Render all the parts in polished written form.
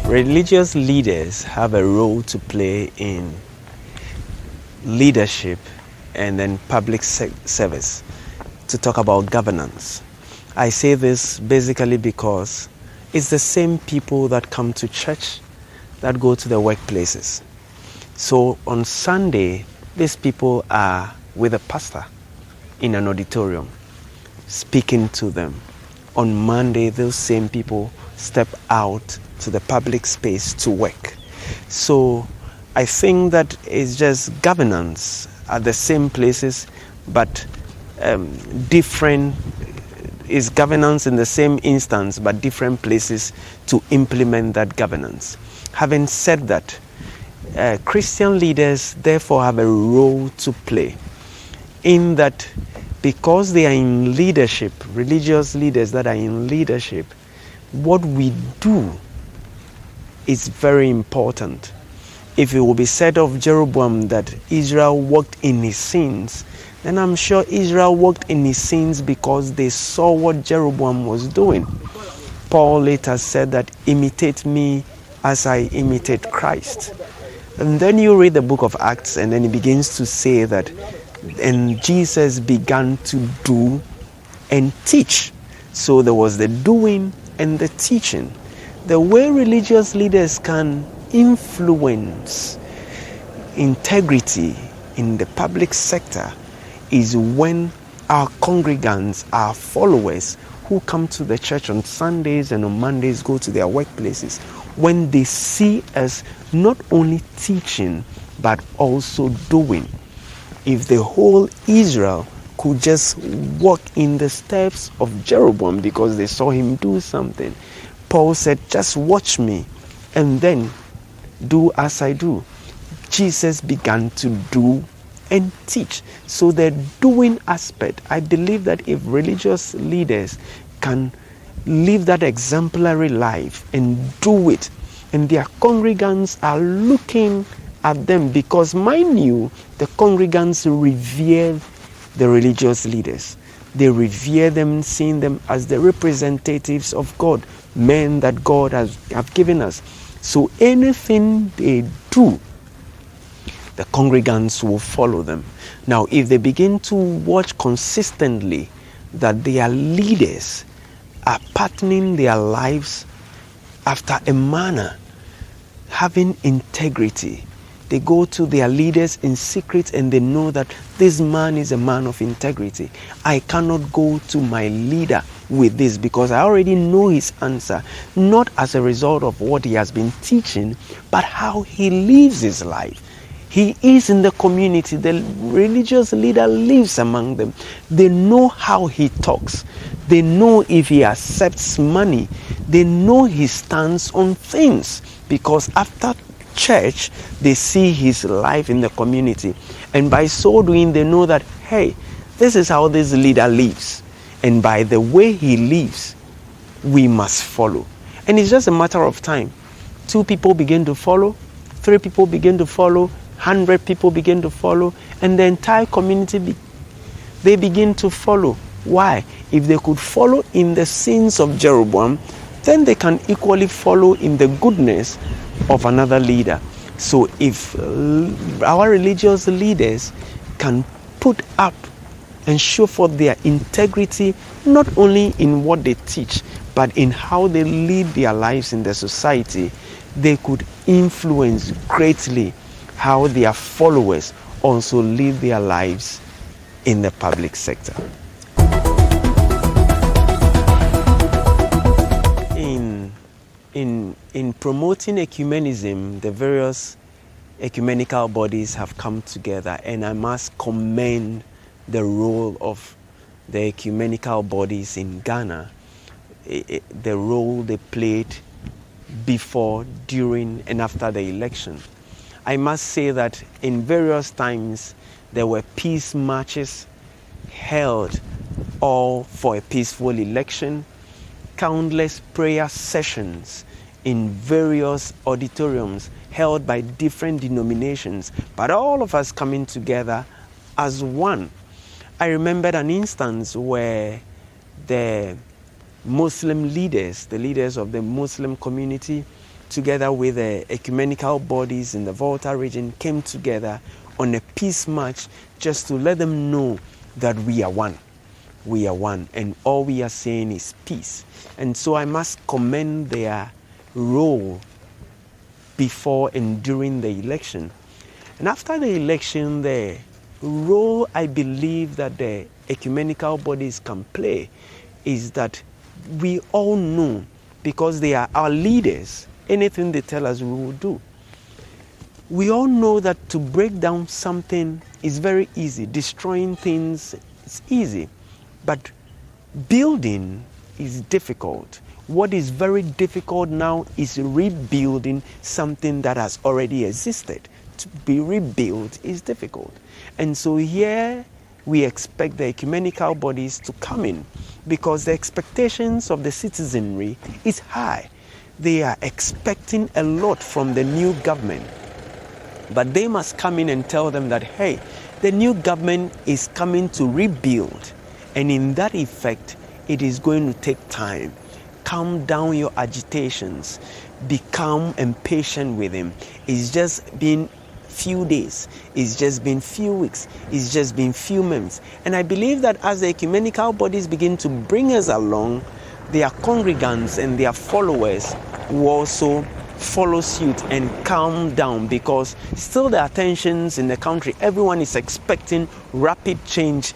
Religious leaders have a role to play in leadership and then public service. To talk about governance, I say this basically because it's the same people that come to church that go to the workplaces. So on Sunday, these people are with a pastor in an auditorium speaking to them. On Monday, those same people step out to the public space to work. So I think that it's just governance at the same places, but different is governance in the same instance, but different places to implement that governance. Having said that, Christian leaders therefore have a role to play in that, because they are in leadership, religious leaders that are in leadership, what we do is very important. If it will be said of Jeroboam that Israel walked in his sins, then I'm sure Israel walked in his sins because they saw what Jeroboam was doing. Paul later said that, imitate me as I imitate Christ. And then you read the book of Acts, and then he begins to say that, and Jesus began to do and teach. So there was the doing and the teaching. The way religious leaders can influence integrity in the public sector is when our congregants, our followers who come to the church on Sundays and on Mondays go to their workplaces, when they see us not only teaching but also doing. If the whole Israel could just walk in the steps of Jeroboam because they saw him do something, Paul said, just watch me and then do as I do. Jesus began to do and teach. So the doing aspect, I believe that if religious leaders can live that exemplary life and do it, and their congregants are looking at them, because mind you, the congregants revere the religious leaders. They revere them, seeing them as the representatives of God, men that God has given us. So anything they do, the congregants will follow them. Now, if they begin to watch consistently that their leaders are patterning their lives after a manner, having integrity, they go to their leaders in secret and they know that this man is a man of integrity. I cannot go to my leader with this because I already know his answer, not as a result of what he has been teaching, but how he lives his life. He is in the community. The religious leader lives among them. They know how he talks. They know if he accepts money. They know his stance on things, because after church, they see his life in the community. And by so doing, they know that, hey, this is how this leader lives. And by the way he lives, we must follow. And it's just a matter of time. 2 people begin to follow, 3 people begin to follow, 100 people begin to follow, and the entire community, they begin to follow. Why? If they could follow in the sins of Jeroboam, then they can equally follow in the goodness of another leader. So if our religious leaders can put up and show forth their integrity, not only in what they teach, but in how they lead their lives in the society, they could influence greatly how their followers also live their lives in the public sector. In promoting ecumenism, the various ecumenical bodies have come together, and I must commend the role of the ecumenical bodies in Ghana, the role they played before, during, and after the election. I must say that in various times there were peace marches held, all for a peaceful election, countless prayer sessions in various auditoriums held by different denominations, but all of us coming together as one. I remembered an instance where the Muslim leaders, the leaders of the Muslim community, together with the ecumenical bodies in the Volta region, came together on a peace march just to let them know that we are one. We are one, and all we are saying is peace. And so I must commend their role before and during the election. And after the election, the role I believe that the ecumenical bodies can play is that we all know, because they are our leaders, anything they tell us we will do. We all know that to break down something is very easy. Destroying things is easy. But building is difficult. What is very difficult now is rebuilding something that has already existed. To be rebuilt is difficult. And so here we expect the ecumenical bodies to come in, because the expectations of the citizenry is high. They are expecting a lot from the new government. But they must come in and tell them that, hey, the new government is coming to rebuild. And in that effect, it is going to take time. Calm down your agitations. Be calm and patient with him. It's just been few days. It's just been few weeks. It's just been few months. And I believe that as the ecumenical bodies begin to bring us along, their congregants and their followers will also follow suit and calm down, because still the attentions in the country, everyone is expecting rapid change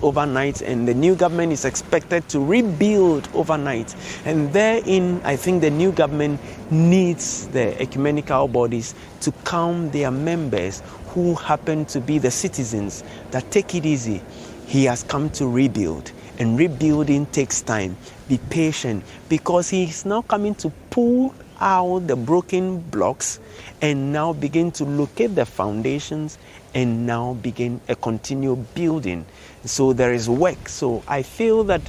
overnight, and the new government is expected to rebuild overnight. And therein, I think the new government needs the ecumenical bodies to calm their members who happen to be the citizens, that take it easy. He has come to rebuild, and rebuilding takes time. Be patient, because he is now coming to pull out the broken blocks and now begin to locate the foundations and now begin a continual building. So there is work. So I feel that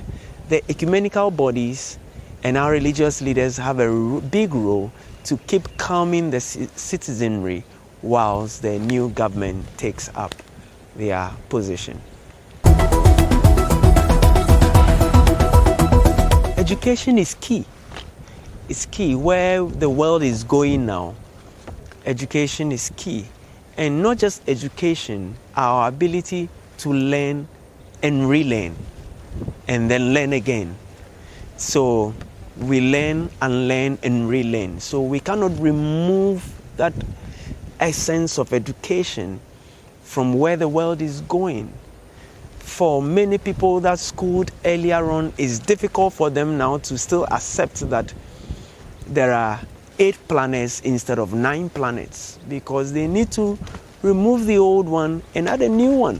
the ecumenical bodies and our religious leaders have a big role to keep calming the citizenry whilst the new government takes up their position. Education is key. It's key. Where the world is going now, education is key. And not just education, our ability to learn and relearn, and then learn again. So we learn and learn and relearn. So we cannot remove that essence of education from where the world is going. For many people that schooled earlier on, it's difficult for them now to still accept that there are 8 planets instead of 9 planets, because they need to remove the old one and add a new one.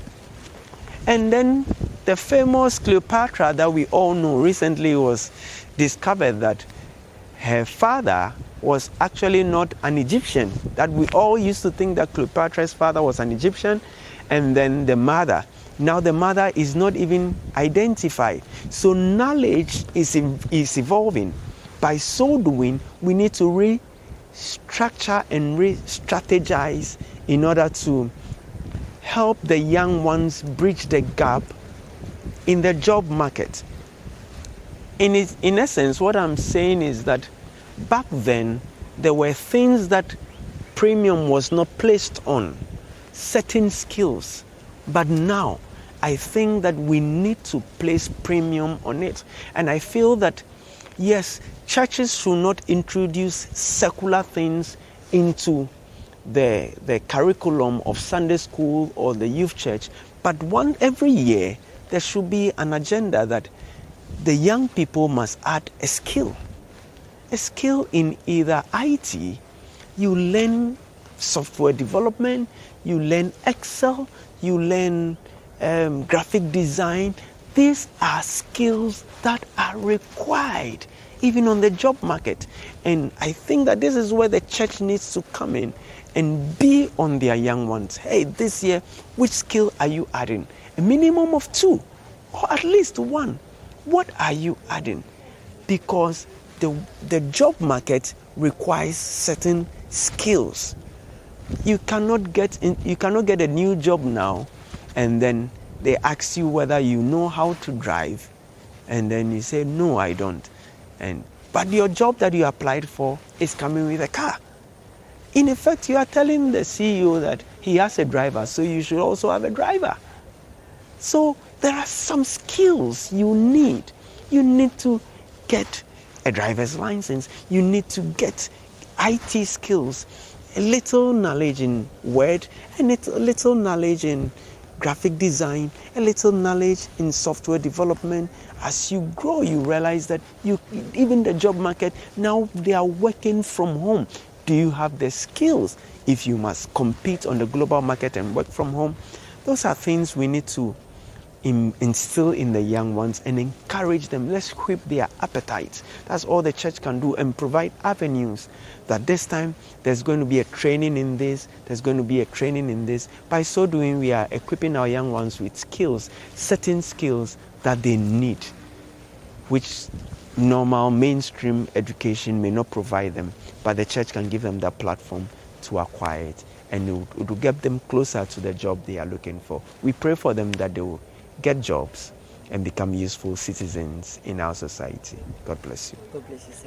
And then the famous Cleopatra that we all know, recently was discovered that her father was actually not an Egyptian. That we all used to think that Cleopatra's father was an Egyptian, and then the mother. Now the mother is not even identified. So knowledge is evolving. By so doing, we need to restructure and re-strategize in order to help the young ones bridge the gap in the job market. In essence, what I'm saying is that back then, there were things that premium was not placed on, certain skills. But now, I think that we need to place premium on it. And I feel that, yes, churches should not introduce secular things into the curriculum of Sunday school or the youth church, but every year there should be an agenda that the young people must add a skill in either IT. You learn software development, you learn Excel, you learn graphic design. These are skills that are required even on the job market. And I think that this is where the church needs to come in and be on their young ones. Hey, this year, which skill are you adding? A minimum of 2 or at least 1. What are you adding? Because the job market requires certain skills. You cannot get a new job now and then they ask you whether you know how to drive, and then you say, no, I don't. And But your job that you applied for is coming with a car. In effect, you are telling the CEO that he has a driver, so you should also have a driver. So there are some skills you need. You need to get a driver's license. You need to get IT skills, a little knowledge in Word, and a little knowledge in graphic design, a little knowledge in software development. As you grow, you realize that even the job market, now they are working from home. Do you have the skills if you must compete on the global market and work from home? Those are things we need to instill in the young ones and encourage them. Let's whip their appetites. That's all the church can do, and provide avenues that this time there's going to be a training in this, there's going to be a training in this. By so doing, we are equipping our young ones with skills, certain skills that they need, which normal mainstream education may not provide them, but the church can give them that platform to acquire it, and it will get them closer to the job they are looking for. We pray for them that they will get jobs and become useful citizens in our society. God bless you. God bless you, sir.